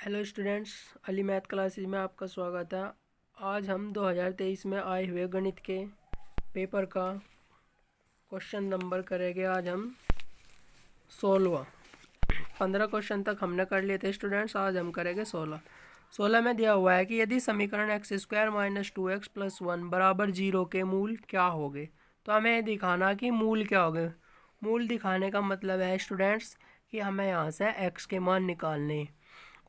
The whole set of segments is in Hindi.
Hello students, Ali math classes में आपका स्वागत है। आज हम 2023 में आए हुए गणित के पेपर का क्वेश्चन नंबर करेंगे। आज हम 16 15 क्वेश्चन तक हमने कर लिए थे स्टूडेंट्स, आज हम करेंगे 16 में दिया हुआ है कि यदि समीकरण x square minus 2x plus 1 बराबर 0 के मूल क्या होंगे। तो हमें दिखाना कि मूल क्या होंगे। मूल दिखाने का मतलब है स्टूडेंट्स कि हमें यहाँ से x के मान निकालने,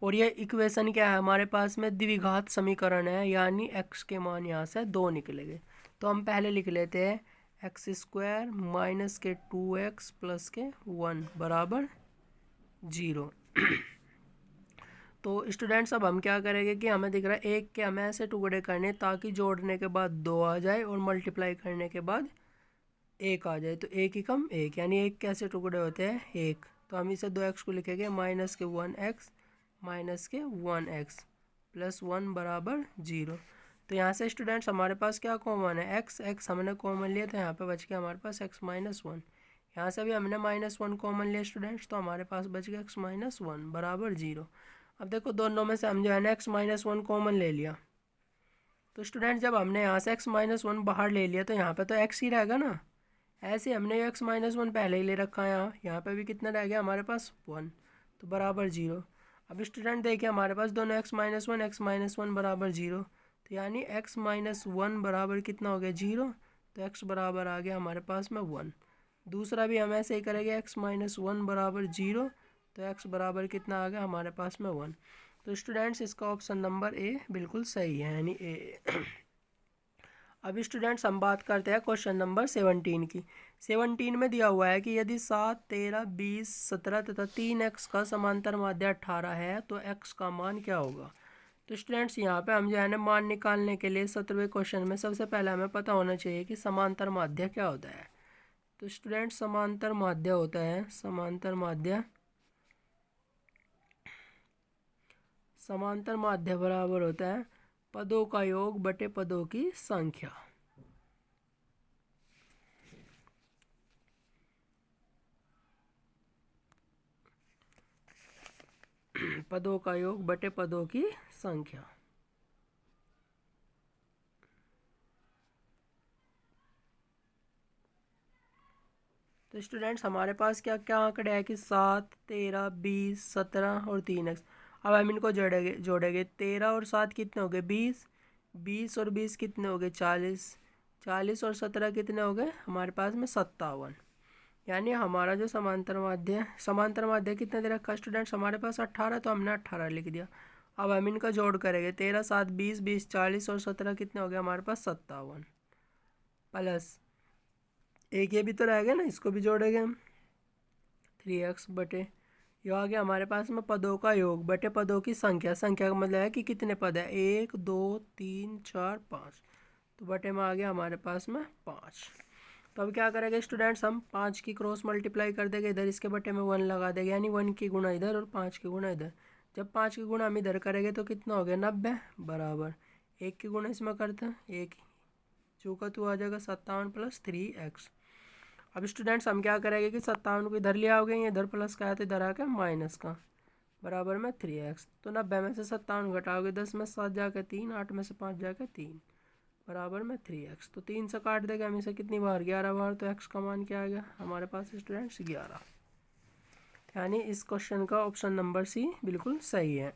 और ये इक्वेशन क्या है हमारे पास में, द्विघात समीकरण है, यानी x के मान यहाँ से 2 निकलेंगे। तो हम पहले लिख लेते हैं एक्स स्क्वायर माइनस के 2x प्लस के 1 बराबर 0। तो स्टूडेंट्स अब हम क्या करेंगे कि हमें दिख रहा है एक के हमें ऐसे टुकड़े करने ताकि जोड़ने के बाद 2 आ जाए और मल्टीप्लाई करने के बाद 1 आ जाए। तो एक ही कम एक, यानी एक कैसे टुकड़े होते हैं एक। तो हम इसे 2x को लिखेंगे माइनस के 1x माइनस के 1x प्लस 1 बराबर 0। तो यहाँ से स्टूडेंट्स हमारे पास क्या कॉमन है, x हमने कॉमन लिया, तो यहाँ पे बच गया हमारे पास x माइनस 1। यहाँ से भी हमने माइनस 1 कॉमन लिया स्टूडेंट्स, तो हमारे पास बच गया x माइनस 1 बराबर 0। अब देखो दोनों में से हम जो है ना x माइनस 1 कॉमन ले लिया, तो स्टूडेंट जब हमने यहाँ से x माइनस 1 बाहर ले लिया तो यहाँ पे तो x ही रहेगा ना। ऐसे हमने x माइनस 1 पहले ही ले रखा है, यहाँ पे भी कितना रह गया हमारे पास 1, तो बराबर 0। अब स्टूडेंट देखिए हमारे पास दोनों x माइनस वन बराबर 0, तो यानी x माइनस 1 बराबर कितना हो गया 0, तो x बराबर आ गया हमारे पास में 1। दूसरा भी हम ऐसे ही करेंगे x माइनस 1 बराबर 0, तो x बराबर कितना आ गया हमारे पास में 1। तो स्टूडेंट्स इसका ऑप्शन नंबर ए बिल्कुल सही है, यानी ए। अब स्टूडेंट्स हम बात करते हैं क्वेश्चन नंबर 17 की। 17 में दिया हुआ है कि यदि 7, 13, 20, 17 तथा 3x का समांतर माध्य 18 है तो x का मान क्या होगा। तो स्टूडेंट्स यहाँ पे हम जो है ना मान निकालने के लिए 17वें क्वेश्चन में सबसे पहले हमें पता होना चाहिए कि समांतर माध्य क्या होता है। तो स्टूडेंट्स समांतर माध्य होता है, समांतर माध्य बराबर होता है पदों का योग बटे पदों की संख्या। पदों का योग बटे पदों की संख्या। तो स्टूडेंट्स हमारे पास क्या क्या आंकड़े हैं कि 7, 13, 20, 17 और 3x। अब हम इनको जोड़ेंगे 13 और 7 कितने हो गए 20, 20 और 20 कितने हो गए 40, 40 और 17 कितने हो गए हमारे पास में 57। यानी हमारा जो समांतर माध्य कितने दे रखा स्टूडेंट्स हमारे पास 18, तो हमने 18 लिख दिया। अब हम इनका जोड़ करेंगे 13, 7, 20, 20, 40 और 17 कितने हो गए हमारे पास 57, प्लस एक ये भी तो रह गया ना, इसको भी जोड़ेंगे हम 3x बटे ये आ गया हमारे पास में पदों का योग बटे पदों की संख्या। संख्या का मतलब है कि कितने पद है 1, 2, 3, 4, 5, तो बटे में आ गया हमारे पास में 5। तो अब क्या करेंगे स्टूडेंट्स, हम 5 की क्रॉस मल्टीप्लाई कर देंगे, इधर इसके बटे में 1 लगा देंगे, यानी 1 की गुणा इधर और 5 की गुणा इधर। जब 5 की गुणा हम इधर करेंगे तो कितना हो गया 90 बराबर 1 की गुणा इसमें करते हैं, एक चौका तो आ जाएगा 57 प्लस 3x। अब स्टूडेंट्स हम क्या करेंगे कि 57 को इधर ले आओगे, इधर प्लस का है तो इधर आके माइनस का बराबर में 3x। तो 90 में से 57 घटाओगे 10 में 7 जाकर 3, 8 में से 5 जाकर 3 बराबर में 3x। तो 3 से काट देगा हम इसे कितनी बार 11 बार, तो x का मान क्या आ गया हमारे पास स्टूडेंट्स 11। यानी इस क्वेश्चन का ऑप्शन नंबर सी बिल्कुल सही है।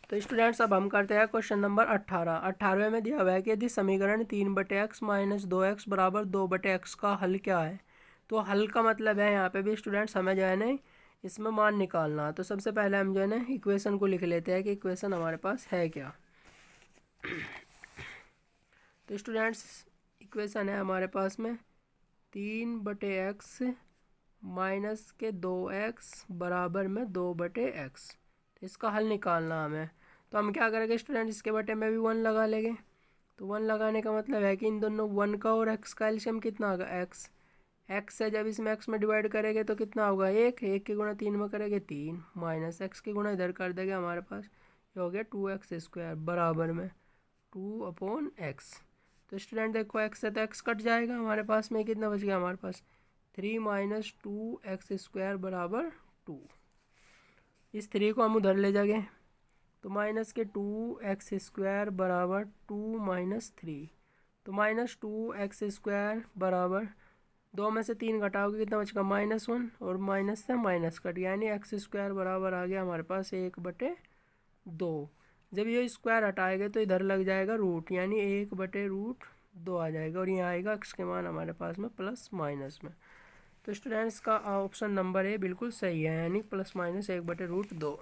तो स्टूडेंट्स अब हम करते हैं क्वेश्चन नंबर 18। 18वें में दिया हुआ है कि यदि समीकरण 3/x माइनस 2x बराबर 2/x का हल क्या है। तो हल का मतलब है यहाँ पे भी स्टूडेंट्स हमें जो है ना इसमें मान निकालना। तो सबसे पहले हम जो है ना इक्वेशन को लिख लेते हैं कि इक्वेशन हमारे पास है क्या। तो स्टूडेंट्स इक्वेशन है हमारे पास में 3/x माइनस के 2x बराबर में 2/x। तो इसका हल निकालना हमें। तो हम क्या करेंगे स्टूडेंट, इसके बटे में भी 1 लगा लेंगे। तो 1 लगाने का मतलब है कि इन दोनों 1 का और x का एलसीएम कितना होगा x है, जब इसमें x में डिवाइड करेंगे तो कितना होगा 1 की गुणा 3 में करेंगे 3 माइनस x की गुणा इधर कर देंगे हमारे पास ये हो गया 2x² बराबर में 2/x। तो स्टूडेंट देखो x से तो x कट जाएगा, हमारे पास में कितना बच गया हमारे पास 3 माइनस 2x² बराबर 2। इस 3 को हम उधर ले जाएंगे तो माइनस के 2x² बराबर 2 माइनस 3, तो माइनस 2x² बराबर 2 में से 3 घटाओगे कितना बचेगा -1 और माइनस से माइनस कट, यानी x² बराबर आ गया हमारे पास 1/2। जब ये स्क्वायर हटाएंगे तो इधर लग जाएगा रूट, यानी 1/√2 आ जाएगा और यहाँ आएगा x के मान हमारे पास में प्लस माइनस में। तो स्टूडेंट्स का ऑप्शन नंबर ए बिल्कुल सही है, यानी प्लस माइनस 1/√2।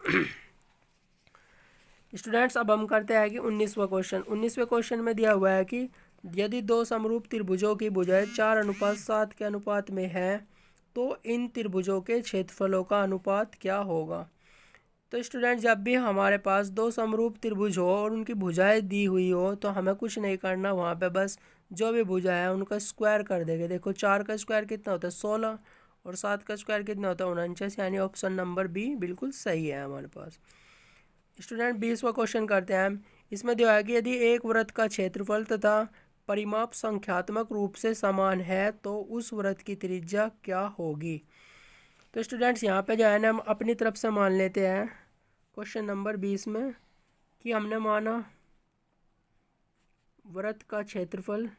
स्टूडेंट्स अब हम करते हैं कि 19वां क्वेश्चन। 19वें क्वेश्चन में दिया हुआ है कि यदि दो समरूप त्रिभुजों की भुजाएं 4:7 के अनुपात में है तो इन त्रिभुजों के क्षेत्रफलों का अनुपात क्या होगा। तो स्टूडेंट जब भी हमारे पास दो समरूप त्रिभुज हो और उनकी भुजाएं दी हुई हो तो हमें कुछ नहीं करना, वहाँ पे बस जो भी भुजा है उनका स्क्वायर कर देंगे। देखो 4 का स्क्वायर कितना होता है 16 और 7 का स्क्वायर कितना होता है 49, यानी ऑप्शन नंबर बी बिल्कुल सही है हमारे पास। स्टूडेंट 20वां क्वेश्चन करते हैं हम। इसमें दिया है कि यदि एक वृत्त का क्षेत्रफल तथा परिमाप संख्यात्मक रूप से समान है तो उस वृत्त की त्रिज्या क्या होगी। तो स्टूडेंट्स यहाँ पे जो है ना हम अपनी तरफ से मान लेते हैं क्वेश्चन नंबर 20 में कि हमने माना वृत्त का क्षेत्रफल,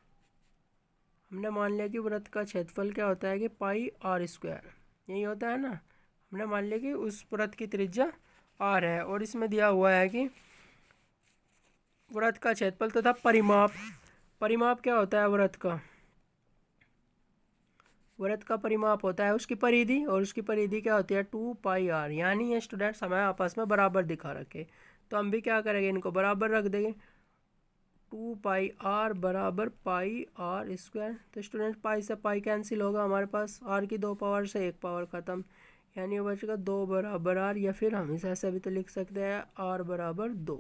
हमने मान लिया कि वृत्त का क्षेत्रफल क्या होता है कि πr², यही होता है ना। हमने मान लिया कि उस वृत्त की त्रिज्या r है और इसमें दिया हुआ है कि वृत्त का क्षेत्रफल तथा परिमाप, परिमाप क्या होता है वृत्त का, वृत्त का परिमाप होता है उसकी परिधि और उसकी परिधि क्या होती है 2πr, यानी ये स्टूडेंट्स हमें आपस में बराबर दिखा रखे तो हम भी क्या करेंगे इनको बराबर रख देंगे 2πr बराबर πr²। तो स्टूडेंट पाई से पाई कैंसिल होगा, हमारे पास r की 2 पावर से 1 पावर ख़त्म, यानी वो बचेगा 2 बराबर r, या फिर हम इसे ऐसे भी तो लिख सकते हैं r बराबर 2,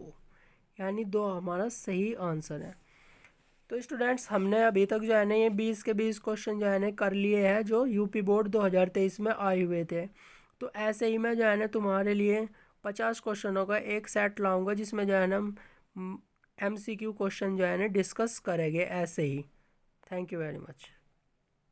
यानी 2 हमारा सही आंसर है। तो स्टूडेंट्स हमने अभी तक जो है ना ये 20 के 20 क्वेश्चन जो है ना कर लिए हैं जो यूपी बोर्ड 2023 में आए हुए थे। तो ऐसे ही मैं जो है ना तुम्हारे लिए 50 क्वेश्चनों का एक सेट लाऊंगा जिसमें जो है ना हम MCQ क्वेश्चन जो है ना डिस्कस करेंगे ऐसे ही। Thank you very much.